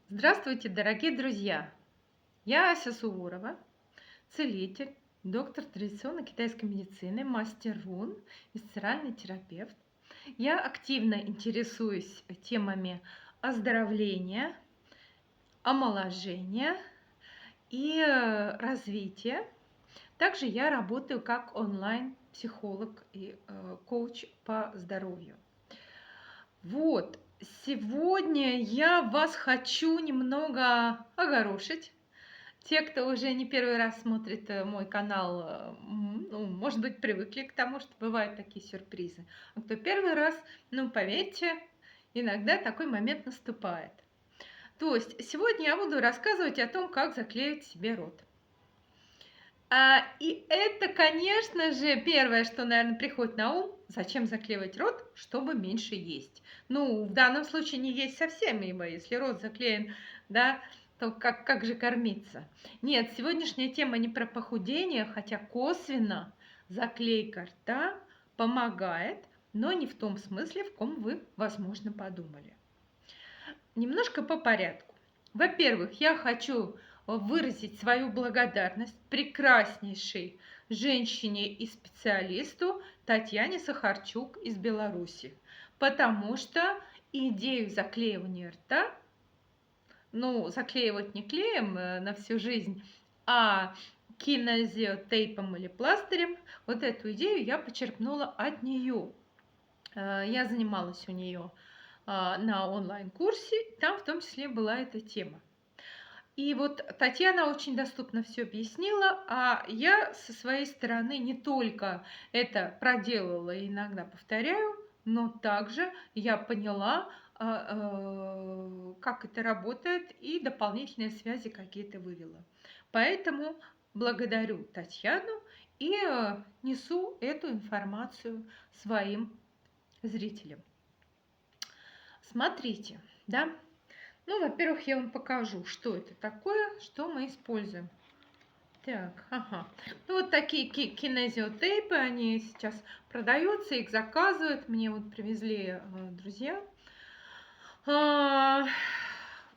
Здравствуйте, дорогие друзья! Я Ася Суворова, целитель, доктор традиционной китайской медицины, мастер рун, висцеральный терапевт. Я активно интересуюсь темами оздоровления, омоложения и развития. Также я работаю как онлайн-психолог и коуч по здоровью. Вот, сегодня я вас хочу немного огорошить. Те, кто уже не первый раз смотрит мой канал, ну, может быть, привыкли к тому, что бывают такие сюрпризы. А кто первый раз, ну, поверьте, иногда такой момент наступает. То есть сегодня я буду рассказывать о том, как заклеить себе рот. И это, конечно же, первое, что, наверное, приходит на ум, зачем заклеивать рот, чтобы меньше есть. Ну, в данном случае не есть совсем, ибо если рот заклеен, да, то как же кормиться? Нет, сегодняшняя тема не про похудение, хотя косвенно заклейка рта помогает, но не в том смысле, в ком вы, возможно, подумали. Немножко по порядку. Во-первых, я хочу выразить свою благодарность прекраснейшей женщине и специалисту Татьяне Сахарчук из Беларуси, потому что идею заклеивания рта, ну, заклеивать не клеем на всю жизнь, а кинезиотейпом или пластырем, вот эту идею я почерпнула от нее. Я занималась у нее на онлайн-курсе, там в том числе была эта тема. И вот Татьяна очень доступно все объяснила, а я со своей стороны не только это проделала и иногда повторяю, но также я поняла, как это работает, и дополнительные связи какие-то вывела. Поэтому благодарю Татьяну и несу эту информацию своим зрителям. Смотрите, да. Ну, во-первых, я вам покажу, что это такое, что мы используем. Так, ага. Ну, вот такие кинезиотейпы, они сейчас продаются, их заказывают. Мне вот привезли друзья.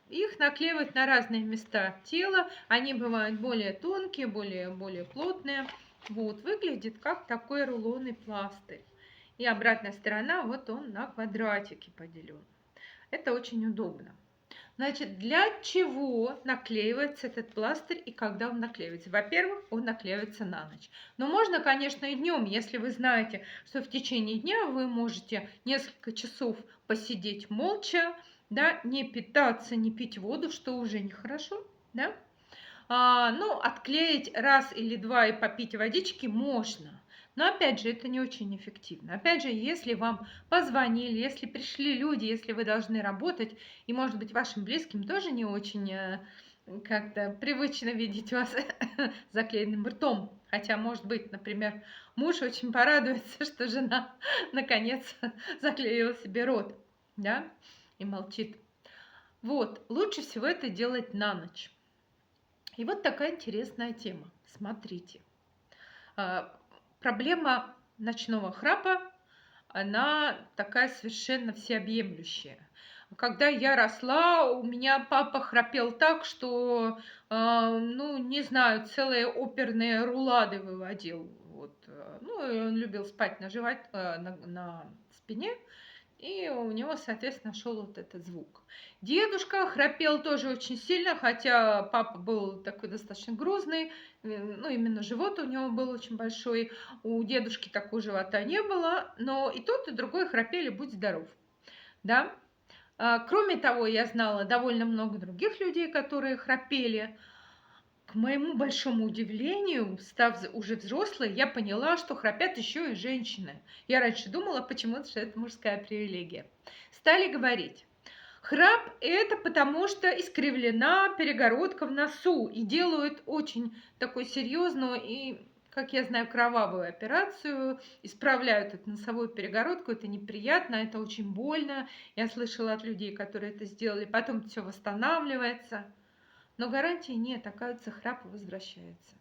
Их наклеивают на разные места тела. Они бывают более тонкие, более плотные. Вот, выглядит как такой рулонный пластырь. И обратная сторона, вот он на квадратике поделен. Это очень удобно. Значит, для чего наклеивается этот пластырь и когда он наклеивается? Во-первых, он наклеивается на ночь. Но можно, конечно, и днем, если вы знаете, что в течение дня вы можете несколько часов посидеть молча, да, не питаться, не пить воду, что уже нехорошо, да. Ну, отклеить раз или два и попить водички можно. Но опять же, это не очень эффективно. Опять же, если вам позвонили, если пришли люди, если вы должны работать, и, может быть, вашим близким тоже не очень как-то привычно видеть вас заклеенным ртом. Хотя, может быть, например, муж очень порадуется, что жена наконец заклеила себе рот, да, и молчит. Вот, лучше всего это делать на ночь. И вот такая интересная тема. Смотрите. Проблема ночного храпа, она такая совершенно всеобъемлющая. Когда я росла, у меня папа храпел так, что, ну, не знаю, целые оперные рулады выводил. Вот. Ну, и он любил спать на спине, и у него, соответственно, шел вот этот звук. Дедушка храпел тоже очень сильно, хотя папа был такой достаточно грузный, ну, именно живот у него был очень большой. У дедушки такого живота не было, но и тот, и другой храпели, будь здоров. Да? Кроме того, я знала довольно много других людей, которые храпели. К моему большому удивлению, став уже взрослой, я поняла, что храпят еще и женщины. Я раньше думала почему-то, что это мужская привилегия. Стали говорить, храп это потому, что искривлена перегородка в носу и делают очень такую серьезную и, как я знаю, кровавую операцию, исправляют эту носовую перегородку, это неприятно, это очень больно. Я слышала от людей, которые это сделали, потом все восстанавливается. Но гарантии нет, оказывается, храп возвращается.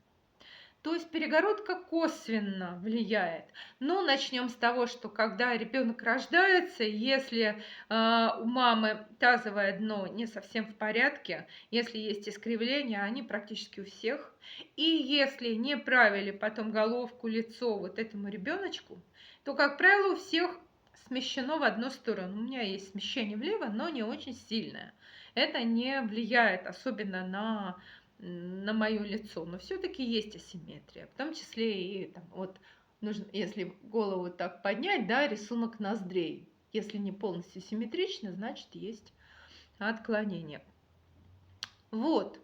То есть перегородка косвенно влияет. Но начнем с того, что когда ребенок рождается, если у мамы тазовое дно не совсем в порядке, если есть искривления, они практически у всех, и если не правили потом головку, лицо вот этому ребеночку, то, как правило, у всех смещено в одну сторону. У меня есть смещение влево, но не очень сильное. Это не влияет особенно на мое лицо, но все-таки есть асимметрия, в том числе и там, вот нужно, если голову так поднять, да, рисунок ноздрей. Если не полностью симметрично, значит есть отклонение. Вот,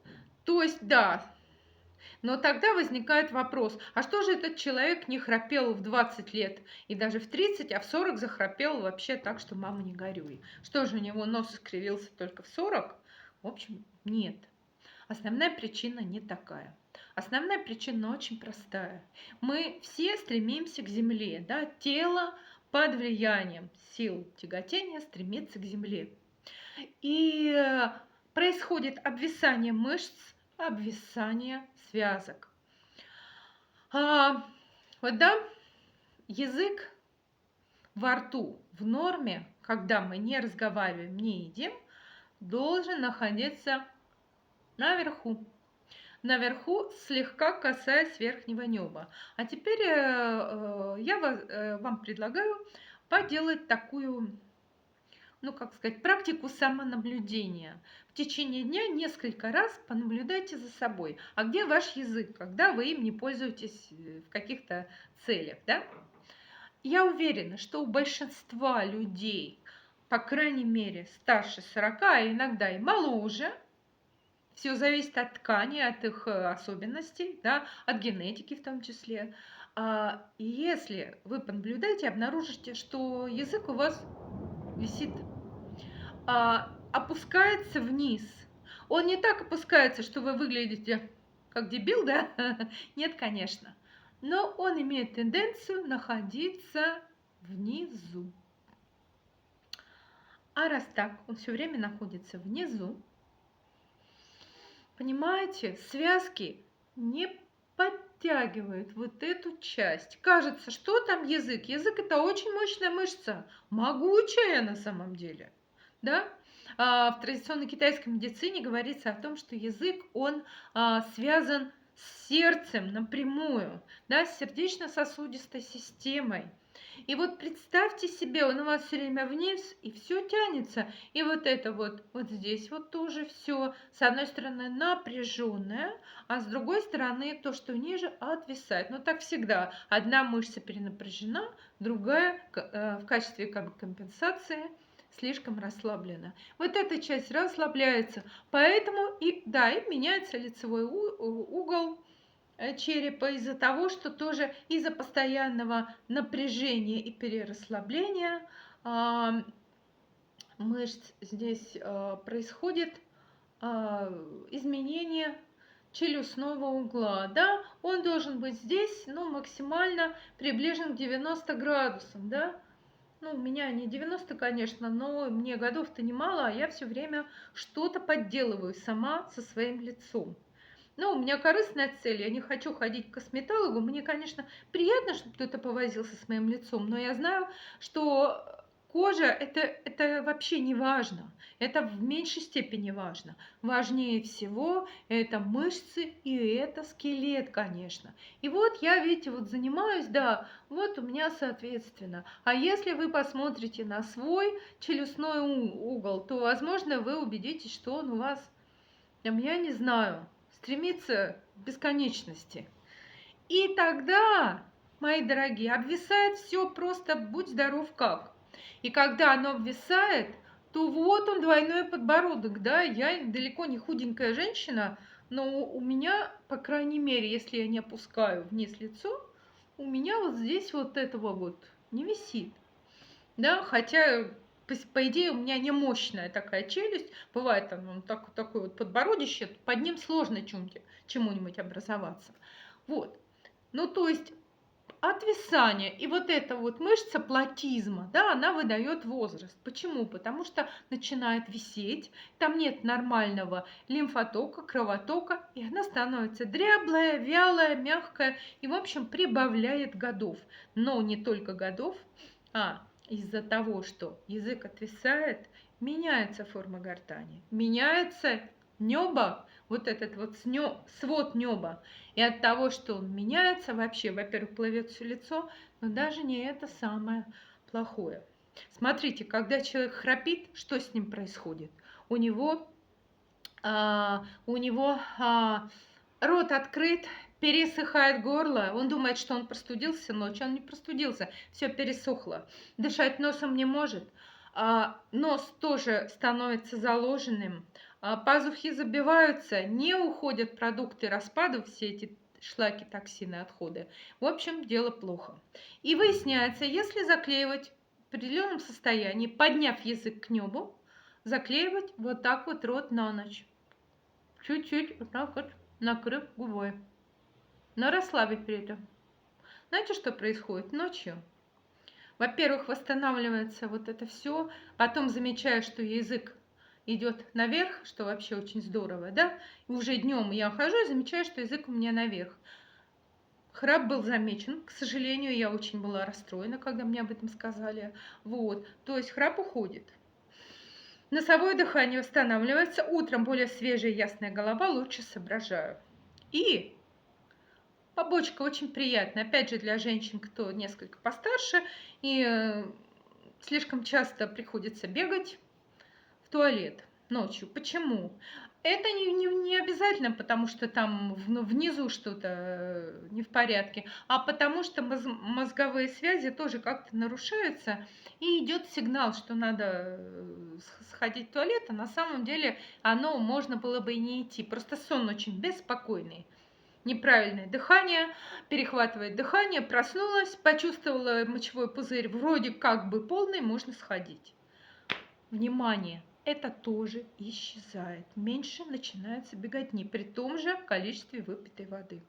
то есть да, но тогда возникает вопрос, а что же этот человек не храпел в 20 лет и даже в 30, а в 40 захрапел вообще так, что мама не горюй? Что же у него нос искривился только в 40? В общем, нет. Основная причина не такая. Основная причина очень простая. Мы все стремимся к Земле, да? Тело под влиянием сил тяготения стремится к Земле. И происходит обвисание мышц, обвисание связок. Вот да, язык во рту в норме, когда мы не разговариваем, не едим, должен находиться наверху. Наверху, слегка касаясь верхнего неба. А теперь я вам предлагаю поделать такую, ну как сказать, практику самонаблюдения. В течение дня несколько раз понаблюдайте за собой. А где ваш язык, когда вы им не пользуетесь в каких-то целях, да? Я уверена, что у большинства людей, по крайней мере, старше 40, а иногда и моложе, все зависит от ткани, от их особенностей, да, от генетики в том числе. И если вы понаблюдаете, обнаружите, что язык у вас висит, опускается вниз. Он не так опускается, что вы выглядите как дебил, да? Нет, конечно. Но он имеет тенденцию находиться внизу. А раз так, он все время находится внизу, понимаете, связки не подтягивают вот эту часть. Кажется, что там язык? Язык это очень мощная мышца, могучая на самом деле. Да? В традиционной китайской медицине говорится о том, что язык, он связан с сердцем напрямую, да, с сердечно-сосудистой системой. И вот представьте себе, он у вас все время вниз, и все тянется. И вот это вот здесь вот тоже все, с одной стороны, напряженное, а с другой стороны, то, что ниже, отвисает. Но так всегда. Одна мышца перенапряжена, другая в качестве компенсации слишком расслаблена. Вот эта часть расслабляется, поэтому и, да, и меняется лицевой угол черепа из-за того, что тоже из-за постоянного напряжения и перерасслабления мышц здесь происходит изменение челюстного угла. Да? Он должен быть здесь, ну, максимально приближен к 90 градусам. Да? Ну, у меня не 90, конечно, но мне годов-то немало, а я все время что-то подделываю сама со своим лицом. Ну, у меня корыстная цель, я не хочу ходить к косметологу. Мне, конечно, приятно, что кто-то повозился с моим лицом, но я знаю, что кожа это вообще не важно. Это в меньшей степени важно. Важнее всего это мышцы и это скелет, конечно. И вот я, видите, вот занимаюсь, да, вот у меня соответственно. А если вы посмотрите на свой челюстной угол, то, возможно, вы убедитесь, что он у вас, там, я не знаю, стремится к бесконечности. И тогда, мои дорогие, обвисает все просто будь здоров как. И когда оно обвисает, то вот он двойной подбородок, да, я далеко не худенькая женщина, но у меня, по крайней мере, если я не опускаю вниз лицо, у меня вот здесь вот этого вот не висит, да, хотя по идее, у меня не мощная такая челюсть. Бывает там такой вот подбородище, под ним сложно чему-нибудь образоваться. Вот. Ну, то есть отвисание. И вот эта вот мышца платизма, да, она выдает возраст. Почему? Потому что начинает висеть, там нет нормального лимфотока, кровотока, и она становится дряблая, вялая, мягкая и, в общем, прибавляет годов. Но не только годов, а из-за того, что язык отвисает, меняется форма гортани, меняется небо, вот этот вот свод неба. И от того, что он меняется вообще, во-первых, плывет все лицо, но даже не это самое плохое. Смотрите, когда человек храпит, что с ним происходит? У него рот открыт, пересыхает горло, он думает, что он простудился ночью, он не простудился, все пересохло, дышать носом не может, нос тоже становится заложенным, пазухи забиваются, не уходят продукты распада, все эти шлаки, токсины, отходы. В общем, дело плохо. И выясняется, если заклеивать в определенном состоянии, подняв язык к небу, заклеивать вот так вот рот на ночь. Чуть-чуть вот так вот накрыв губой. Но расслабить при этом. Знаете, что происходит ночью? Во-первых, восстанавливается вот это все. Потом замечаю, что язык идет наверх, что вообще очень здорово, да? И уже днем я хожу и замечаю, что язык у меня наверх. Храп был замечен. К сожалению, я очень была расстроена, когда мне об этом сказали. Вот. То есть храп уходит. Носовое дыхание восстанавливается. Утром более свежая ясная голова, лучше соображаю. И побочка очень приятная. Опять же, для женщин, кто несколько постарше и слишком часто приходится бегать в туалет ночью. Почему? Это не обязательно, потому что там внизу что-то не в порядке, а потому что мозговые связи тоже как-то нарушаются, и идет сигнал, что надо сходить в туалет, а на самом деле оно можно было бы и не идти. Просто сон очень беспокойный. Неправильное дыхание, перехватывает дыхание, проснулась, почувствовала мочевой пузырь вроде как бы полный, можно сходить. Внимание! Это тоже исчезает. Меньше начинается беготни при том же количестве выпитой воды.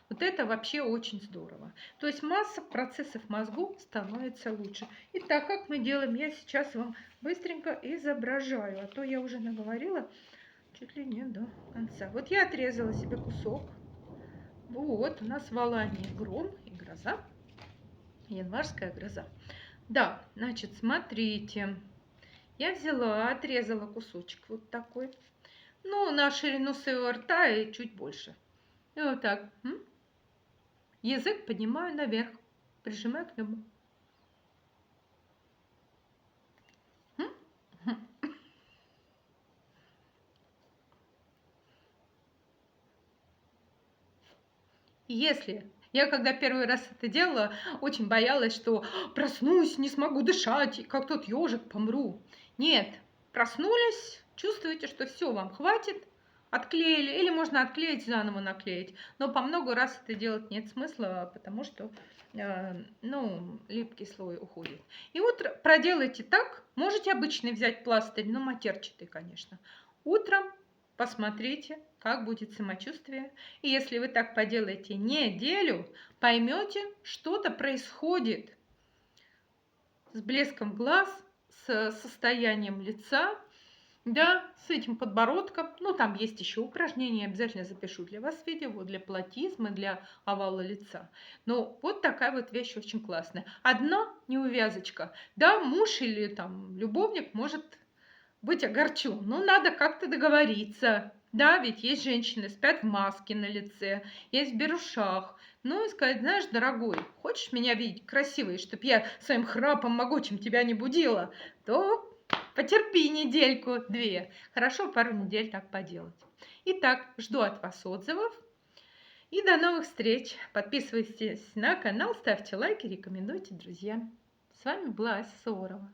Вот это вообще очень здорово. То есть масса процессов в мозгу становится лучше. Итак, как мы делаем? Я сейчас вам быстренько изображаю. А то я уже наговорила чуть ли не до конца. Вот я отрезала себе кусок. Вот, у нас в Алании гром и гроза. Январская гроза. Да, значит, смотрите. Я взяла, отрезала кусочек вот такой. Ну, на ширину своего рта и чуть больше. И вот так. Язык поднимаю наверх, прижимаю к небу. Если я когда первый раз это делала, очень боялась, что проснусь, не смогу дышать, и как тот ежик помру. Нет, проснулись, чувствуете, что все, вам хватит, отклеили, или можно отклеить, заново наклеить. Но по много раз это делать нет смысла, потому что липкий слой уходит. И вот проделайте так, можете обычный взять пластырь, но матерчатый, конечно. Утром посмотрите, как будет самочувствие. И если вы так поделаете неделю, поймете, что-то происходит с блеском глаз, с состоянием лица, да, с этим подбородком. Ну, там есть еще упражнения, обязательно запишу для вас видео, для платизма, для овала лица. Но вот такая вот вещь очень классная. Одна неувязочка. Да, муж или там любовник может быть огорчен, но надо как-то договориться. Да, ведь есть женщины, спят в маске на лице, есть в берушах. Ну и сказать, знаешь, дорогой, хочешь меня видеть красивой, чтоб я своим храпом могучим тебя не будила, то потерпи недельку-две. Хорошо пару недель так поделать. Итак, жду от вас отзывов. И до новых встреч. Подписывайтесь на канал, ставьте лайки, рекомендуйте друзьям. С вами была Ася Суворова.